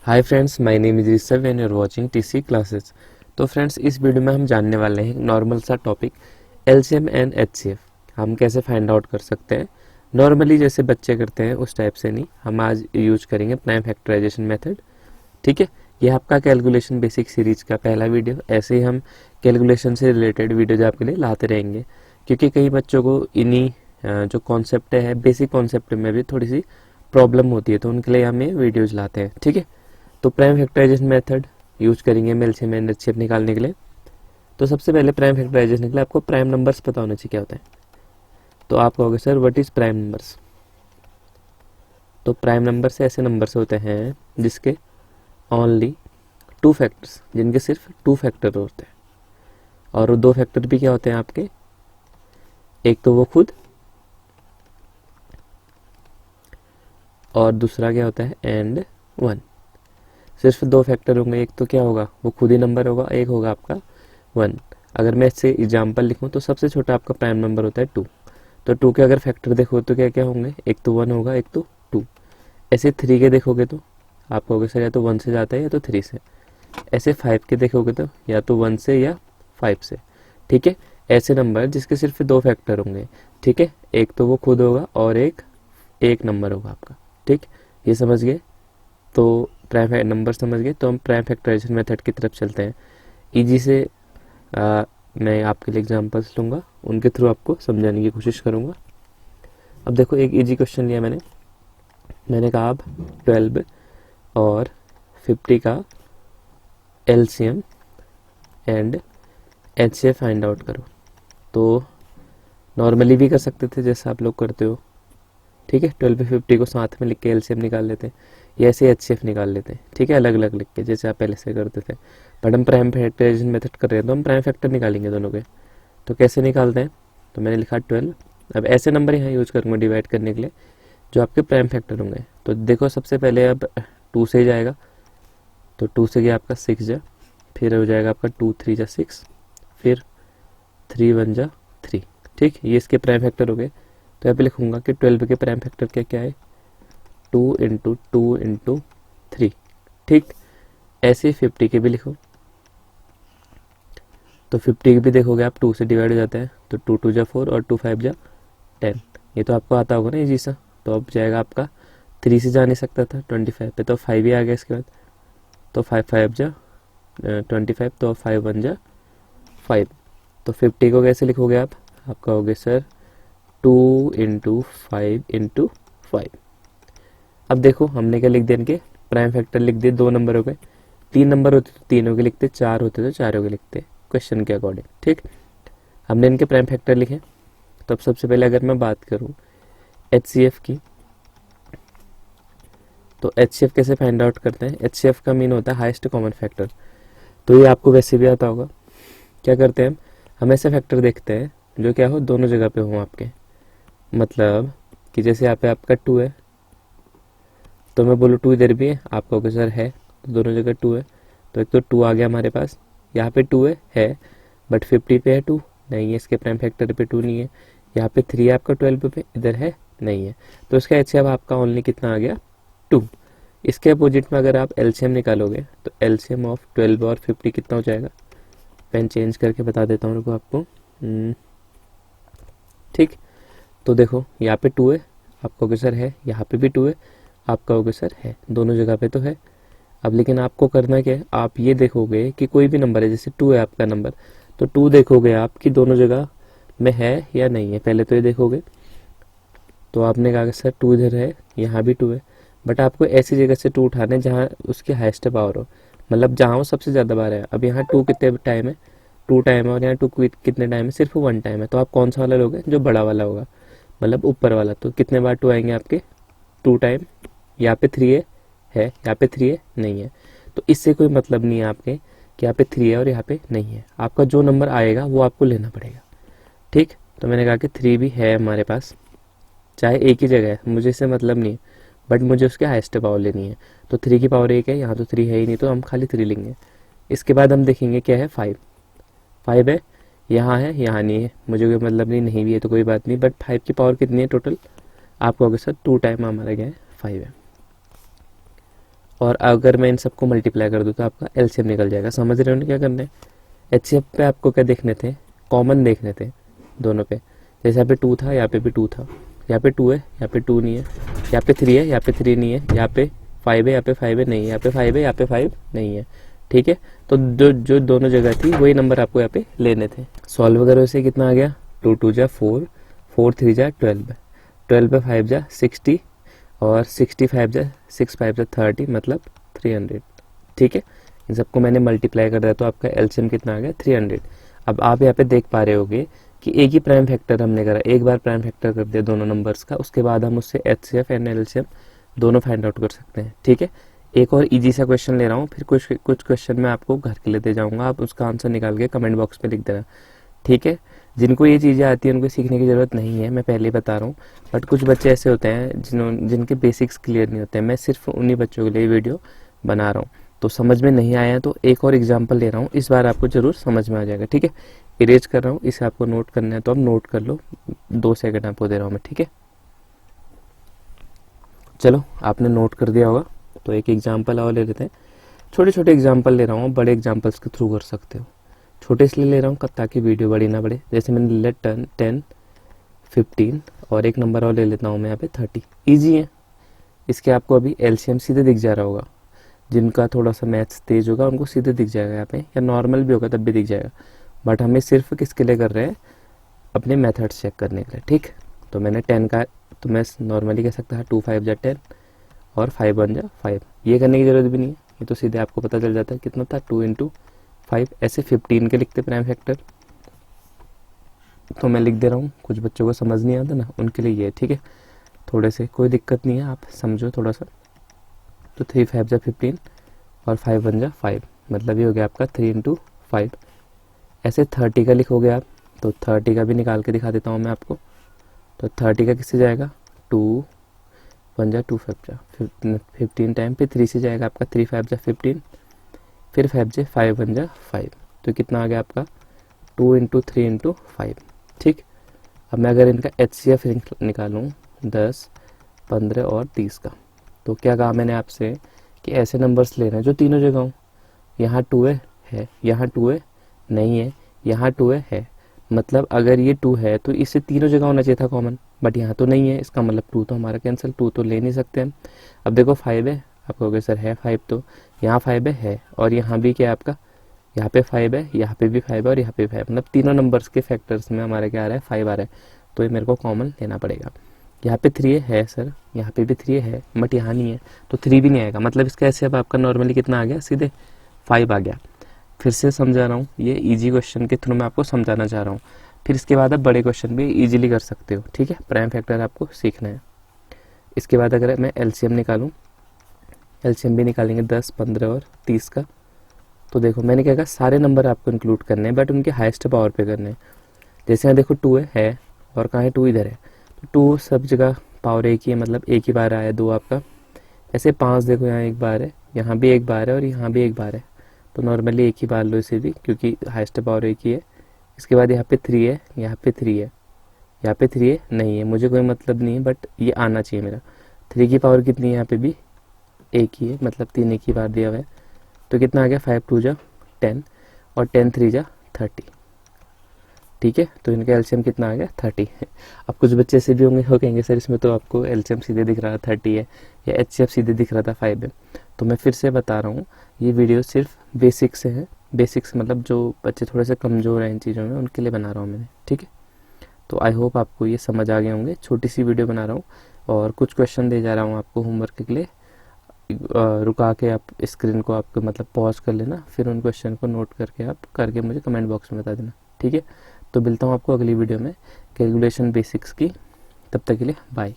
Hi friends, my name is Rishabh and you are watching TC classes. तो friends, इस video में हम जानने वाले हैं नॉर्मल सा टॉपिक एलसीएम एंड एचसीएफ हम कैसे फाइंड आउट कर सकते हैं। नॉर्मली जैसे बच्चे करते हैं उस टाइप से नहीं, हम आज यूज करेंगे प्राइम फैक्टराइजेशन मेथड। ठीक है, ये आपका कैलकुलेशन बेसिक सीरीज का पहला वीडियो। ऐसे ही हम कैलकुलेशन से रिलेटेड वीडियोज आपके लिए लाते रहेंगे, क्योंकि कई बच्चों को इन्हीं जो कॉन्सेप्ट है बेसिक कॉन्सेप्ट में भी थोड़ी सी प्रॉब्लम होती है, तो उनके लिए हम ये वीडियोज लाते हैं। ठीक है, तो प्राइम फैक्टराइजेशन मेथड यूज करेंगे एलसीएम एंड एचसीएफ निकालने के लिए। तो सबसे पहले प्राइम फैक्टराइजेशन के लिए आपको प्राइम नंबर्स पता होना चाहिए क्या होता है। तो आप कहोगे sir what is prime numbers. तो प्राइम नंबर्स ऐसे नंबर्स होते हैं जिसके ओनली टू फैक्टर्स, जिनके सिर्फ टू फैक्टर होते हैं। और वो दो फैक्टर भी क्या होते हैं आपके, एक तो वो खुद और दूसरा क्या होता है एंड वन। सिर्फ दो फैक्टर होंगे, एक तो क्या होगा वो खुद ही नंबर होगा, एक होगा आपका वन। अगर मैं इससे एग्जाम्पल लिखूं तो सबसे छोटा आपका प्राइम नंबर होता है टू। तो टू के अगर फैक्टर देखो तो क्या क्या होंगे, एक तो वन होगा, एक तो टू। ऐसे थ्री के देखोगे तो आप कहोगे सर या तो वन से जाता है या तो थ्री से। ऐसे फाइव के देखोगे तो या तो वन से या फाइव से। ठीक है, ऐसे नंबर जिसके सिर्फ दो फैक्टर होंगे। ठीक है, एक तो वो खुद होगा और एक नंबर होगा आपका। ठीक, ये समझ गए। तो प्राइम नंबर समझ गए, तो हम प्राइम फैक्टराइजेशन मेथड की तरफ चलते हैं। इजी से मैं आपके लिए एग्जांपल्स लूँगा, उनके थ्रू आपको समझाने की कोशिश करूँगा। अब देखो, एक इजी क्वेश्चन लिया मैंने कहा अब 12 और 50 का LCM and HCF find out करो। तो नॉर्मली भी कर सकते थे जैसा आप लोग करते हो। ठीक है, 12 50 को साथ में लिख के एलसीएम निकाल लेते हैं, या ऐसे एचसीएफ निकाल लेते हैं। ठीक है, अलग अलग लिख के जैसे आप पहले से करते थे। बट हम प्राइम फैक्टराइजेशन मेथड कर रहे हैं तो हम प्राइम फैक्टर निकालेंगे दोनों के। तो कैसे निकालते हैं, तो मैंने लिखा 12। अब ऐसे नंबर यहाँ यूज करूँगा डिवाइड करने के लिए जो आपके प्राइम फैक्टर होंगे। तो देखो सबसे पहले अब टू से ही जाएगा, तो टू से गया आपका 6 जा, फिर हो जाएगा आपका 2 3 जा 6, फिर 3 1 जा 3। ठीक, ये इसके प्राइम फैक्टर हो गए। तो यहाँ पे लिखूंगा कि 12 के प्राइम फैक्टर क्या क्या है, 2 इंटू 2 इंटू 3। ठीक, ऐसे 50 के भी लिखो। तो 50 के भी देखोगे आप 2 से डिवाइड हो जाता है, तो 2 2 जा 4 और 2 5 जा 10। ये तो आपको आता होगा ना इजी सा। तो अब जाएगा आपका 3 से जा नहीं सकता था 25 पे, तो 5 ही आ गया इसके बाद। तो 5 5 जा 25, तो 5 1 जा 5। तो 50 को कैसे लिखोगे आप कहोगे सर 2 इंटू 5 इंटू 5। अब देखो हमने क्या लिख दिया, इनके प्राइम फैक्टर लिख दिए। दो नंबर हो गए, तीन नंबर होते तो तीनों के लिखते, चार होते तो चारों के लिखते क्वेश्चन के अकॉर्डिंग। ठीक, हमने इनके प्राइम फैक्टर लिखे। तो अब सबसे पहले अगर मैं बात करूं एचसीएफ की, तो एचसीएफ कैसे फाइंड आउट करते हैं। एचसीएफ का मीन होता है हाईएस्ट कॉमन फैक्टर। तो ये आपको वैसे भी आता होगा। क्या करते हैं हम ऐसे फैक्टर देखते हैं जो क्या हो दोनों जगह पे हो आपके। मतलब कि जैसे यहाँ पे आपका 2 है, तो मैं बोलूँ 2 इधर भी है, आप कहोगे सर है, तो दोनों जगह 2 है। तो एक तो 2 आ गया हमारे पास, यहाँ पे 2 है बट 50 पे है 2 नहीं है, इसके प्राइम फैक्टर पे 2 नहीं है। यहाँ पे 3 है आपका 12 पे, इधर है नहीं है। तो इसका एचसीएफ आपका ओनली कितना आ गया 2। इसके अपोजिट में अगर आप एलसीएम निकालोगे तो एलसीएम ऑफ 12 और 50 कितना हो जाएगा। पेन चेंज करके बता देता हूँ आपको। ठीक, तो देखो यहाँ पे 2 है, आप कहोगे सर है, यहाँ पे भी 2 है, आप कहोगे सर है, दोनों जगह पे तो है। अब लेकिन आपको करना क्या है, आप ये देखोगे कि कोई भी नंबर है, जैसे 2 है आपका नंबर, तो 2 देखोगे आप कि दोनों जगह में है या नहीं है। पहले तो ये देखोगे, तो आपने कहा कि सर 2 इधर है, यहाँ भी 2 है, बट आपको ऐसी जगह से 2 उठाना है जहाँ उसकी हाईएस्ट पावर हो, मतलब जहाँ वो सबसे ज़्यादा बार है। अब यहाँ 2 कितने टाइम है, 2 टाइम है, और यहाँ 2 कितने टाइम है, सिर्फ 1 टाइम है। तो आप कौन सा वाला लोगे, जो बड़ा वाला होगा, मतलब ऊपर वाला। तो कितने बार 2 आएंगे आपके, 2 टाइम। यहाँ पे 3 है, यहाँ पे 3 है नहीं है। तो इससे कोई मतलब नहीं है आपके कि यहाँ पे 3 है और यहाँ पे नहीं है। आपका जो नंबर आएगा वो आपको लेना पड़ेगा। ठीक, तो मैंने कहा कि 3 भी है हमारे पास, चाहे एक ही जगह है, मुझे इससे मतलब नहीं है, बट मुझे उसके हाईएस्ट पावर लेनी है। तो 3 की पावर 1 है, यहाँ तो 3 है ही नहीं, तो हम खाली 3 लेंगे। इसके बाद हम देखेंगे क्या है, 5 है, यहाँ है, यहाँ नहीं है, मुझे कोई मतलब नहीं भी है तो कोई बात नहीं। बट 5 की पावर कितनी है टोटल, आप कहोगे सर 2 टाइम हमारा क्या है 5 है। और अगर मैं इन सबको मल्टीप्लाई कर दूँ तो आपका एलसीएम निकल जाएगा। समझ रहे हो ना क्या करना है। एचसीएफ पे आपको क्या देखने थे, कॉमन देखने थे दोनों पे। जैसे यहाँ पे 2 था, यहाँ पे भी 2 था, यहाँ पे 2 है, यहाँ पे 2 नहीं है, यहाँ पे 3 है, यहाँ पे 3 नहीं है, यहाँ पे 5 है, यहाँ पे 5 है नहीं है, यहाँ पे 5 है, यहाँ पे 5 नहीं है। ठीक है, तो जो जो दोनों जगह थी वही नंबर आपको यहाँ पे लेने थे। सॉल्व करो इसे, कितना आ गया, 2 2 जा 4, 4 3 जा 12, 12 पे 5 जा 60 और 65 जा 6 5 जा 30 मतलब 300। ठीक है, इन सबको मैंने मल्टीप्लाई कर दिया तो आपका एलसीएम कितना आ गया 300। अब आप यहाँ पे देख पा रहे होगे कि एक ही प्राइम फैक्टर हमने करा, एक बार प्राइम फैक्टर कर दिया दोनों नंबर्स का, उसके बाद हम उससे एचसीएफ एंड एलसीएम दोनों फाइंड आउट कर सकते हैं। ठीक है, एक और इजी सा क्वेश्चन ले रहा हूँ, फिर कुछ क्वेश्चन मैं आपको घर के लिए दे जाऊँगा, आप उसका आंसर निकाल के कमेंट बॉक्स में लिख देना। ठीक है, जिनको ये चीज़ें आती हैं उनको सीखने की ज़रूरत नहीं है, मैं पहले ही बता रहा हूँ। बट कुछ बच्चे ऐसे होते हैं जिनके बेसिक्स क्लियर नहीं होते हैं, मैं सिर्फ उन्हीं बच्चों के लिए वीडियो बना रहा हूँ। तो समझ में नहीं आया तो एक और एग्जांपल ले रहा हूँ, इस बार आपको ज़रूर समझ में आ जाएगा। ठीक है, इरेज कर रहा हूँ, इसे आपको नोट करना है तो आप नोट कर लो, 2 सेकंड आपको दे रहा हूँ मैं। ठीक है, चलो आपने नोट कर दिया होगा, तो एक एग्जाम्पल और ले लेते हैं। छोटे छोटे एग्जाम्पल ले रहा हूँ, बड़े एग्जाम्पल्स के थ्रू कर सकते हो। छोटे इसलिए ले रहा हूँ ताकि वीडियो बड़ी ना बढ़े। जैसे मैंने ले लिया 10 15 और एक नंबर और ले लेता हूँ मैं यहाँ पे 30। ईजी है, इसके आपको अभी एलसीएम सीधे दिख जा रहा होगा। जिनका थोड़ा सा मैथ्स तेज होगा उनको सीधे दिख जाएगा यहाँ पे, या नॉर्मल भी होगा तब भी दिख जाएगा। बट हमें सिर्फ किसके लिए कर रहे हैं, अपने मेथड्स चेक करने के लिए। ठीक, तो मैंने 10 का, तो मैं नॉर्मली कह सकता है 2 5 जा 10 और 5 1 जा 5। ये करने की ज़रूरत भी नहीं है, ये तो सीधे आपको पता चल जाता है कितना था, 2 × 5। ऐसे 15 के लिखते प्राइम फैक्टर, तो मैं लिख दे रहा हूँ। कुछ बच्चों को समझ नहीं आता ना, उनके लिए ये। ठीक है, थोड़े से कोई दिक्कत नहीं है, आप समझो थोड़ा सा। तो 3 5 जा 15 और 5 1 जा 5, मतलब ये हो गया आपका 3 × 5। ऐसे 30 का लिखोगे आप, तो 30 का भी निकाल के दिखा देता हूँ मैं आपको। तो 30 का किससे जाएगा, 2 1 जा 2 5 जा 15 टाइम पे 3 से जाएगा आपका, 3 5 जा 15, फिर 5 जा 5 1 जा 5। तो कितना आ गया आपका, 2 × 3 × 5। ठीक, अब मैं अगर इनका एचसीएफ निकालूँ 10 15 और 30 का, तो क्या कहा मैंने आपसे कि ऐसे नंबर्स लेना है जो तीनों जगह हों। यहाँ 2 है, यहाँ 2 है नहीं है, यहाँ 2 है। मतलब अगर ये 2 है तो इससे तीनों जगह होना चाहिए था कॉमन, बट यहाँ तो नहीं है, इसका मतलब 2 तो हमारा कैंसिल, 2 तो ले नहीं सकते हम। अब देखो 5 है, आप कहोगे सर है 5, तो यहाँ 5 है और यहाँ भी क्या है आपका, यहाँ पे 5 है, यहाँ पे भी 5 है और यहाँ पे भी 5, मतलब तीनों नंबर्स के फैक्टर्स में हमारा क्या आ रहा है, 5 आ रहा है। तो ये मेरे को कॉमन लेना पड़ेगा। यहाँ पे 3 है सर, यहाँ पे भी 3 है, बट यहाँ नहीं है, तो 3 भी नहीं आएगा। मतलब इसका ऐसे अब आपका नॉर्मली कितना आ गया, सीधे 5 आ गया। फिर से समझा रहा हूँ, ये इजी क्वेश्चन के थ्रू मैं आपको समझाना चाह रहा हूँ। फिर इसके बाद आप बड़े क्वेश्चन भी इजीली कर सकते हो। ठीक है, प्राइम फैक्टर आपको सीखना है। इसके बाद अगर मैं एलसीएम निकालूँ, एलसीएम भी निकालेंगे 10 15 और 30 का। तो देखो मैंने क्या कहा, सारे नंबर आपको इंक्लूड करने हैं, बट उनके हाईएस्ट पावर पे करने हैं। जैसे यहाँ देखो 2 है और कहाँ है, 2 इधर है, तो 2 सब जगह पावर एक ही है, मतलब एक ही बार आया 2 आपका। ऐसे 5 देखो, यहाँ एक बार है, यहाँ भी एक बार है और यहाँ भी एक बार है, तो नॉर्मली एक ही बार लो इसे भी, क्योंकि हाईएस्ट पावर एक ही है। इसके बाद यहाँ पे 3 है, यहाँ पे 3 है, यहाँ पे 3 है नहीं है, मुझे कोई मतलब नहीं है, बट ये आना चाहिए मेरा। 3 की पावर कितनी है, यहाँ पे भी एक ही है, मतलब 3 एक ही बार दिया हुआ है। तो कितना आ गया, 5 2 जा 10 और 10 3 जा 30। ठीक है, तो इनका एलसीएम कितना आ गया, 30। अब कुछ बच्चे ऐसे भी होंगे, हो कहेंगे सर इसमें तो आपको एलसीएम सीधे दिख रहा था 30 है, या एचसीएफ सीधे दिख रहा था 5 है। तो मैं फिर से बता रहा हूँ, ये वीडियो सिर्फ बेसिक्स से है। बेसिक्स मतलब जो बच्चे थोड़े से कमज़ोर हैं इन चीज़ों में, उनके लिए बना रहा हूँ मैंने। ठीक है, तो आई होप आपको ये समझ आ गए होंगे। छोटी सी वीडियो बना रहा हूँ और कुछ क्वेश्चन दे जा रहा हूँ आपको होमवर्क के लिए। रुका के आप स्क्रीन को आपको मतलब पॉज कर लेना, फिर उन क्वेश्चन को नोट करके आप करके मुझे कमेंट बॉक्स में बता देना। ठीक है, तो मिलता हूँ आपको अगली वीडियो में कैलकुलेशन बेसिक्स की। तब तक के लिए बाय।